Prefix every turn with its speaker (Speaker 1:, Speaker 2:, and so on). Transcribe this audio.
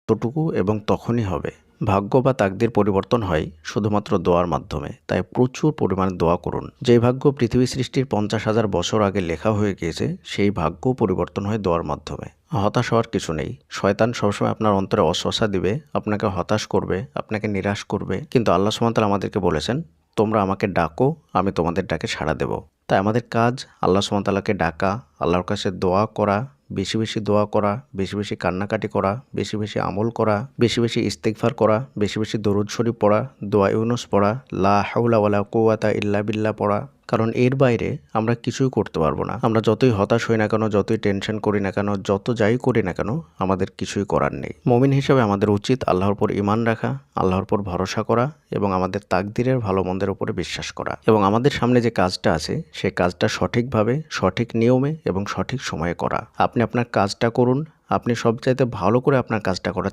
Speaker 1: ততটুকু এবং তখনই হবে। ভাগ্য বা তাকদির পরিবর্তন হয় শুধুমাত্র দোয়ার মাধ্যমে। তাই প্রচুর পরিমাণে দোয়া করুন। যে ভাগ্য পৃথিবী সৃষ্টির 50,000 বছর আগে লেখা হয়ে গিয়েছে, সেই ভাগ্য পরিবর্তন হয় দোয়ার মাধ্যমে। হতাশ হওয়ার কিছু নেই। শয়তান সবসময় আপনার অন্তরে অস্বস্তি দিবে, আপনাকে হতাশ করবে, আপনাকে নিরাশ করবে। কিন্তু আল্লাহ সুবহানাহু ওয়া তাআলা আমাদেরকে বলেছেন, তোমরা আমাকে ডাকো, আমি তোমাদের ডাকে সাড়া দেব। তাই আমাদের কাজ আল্লাহ সুবহানাহু ওয়া তাআলাকে ডাকা, আল্লাহর কাছে দোয়া করা, বেশি বেশি দোয়া করা, বেশি বেশি কান্নাকাটি করা, বেশি বেশি আমল করা, বেশি বেশি ইস্তিগফার করা, বেশি বেশি দরুদ শরীফ পড়া, দোয়া ইউনুস পড়া, লা হাওলা ওয়ালা কুওয়াতা ইল্লা বিল্লাহ পড়া। কারণ এর বাইরে আমরা কিছুই করতে পারবো না। আমরা যতই হতাশ হই না কেন, যতই টেনশন করি না কেন, যত যাই করি না কেন, আমাদের কিছুই করার নেই। মুমিন হিসেবে আমাদের উচিত আল্লাহর উপর ঈমান রাখা, আল্লাহর উপর ভরসা করা এবং আমাদের তাকদিরের ভালো মন্দের উপরে বিশ্বাস করা। এবং আমাদের সামনে যে কাজটা আছে, সেই কাজটা সঠিকভাবে, সঠিক নিয়মে এবং সঠিক সময়ে করা। আপনি আপনার কাজটা করুন, আপনি সবচাইতে ভালো করে আপনার কাজটা করার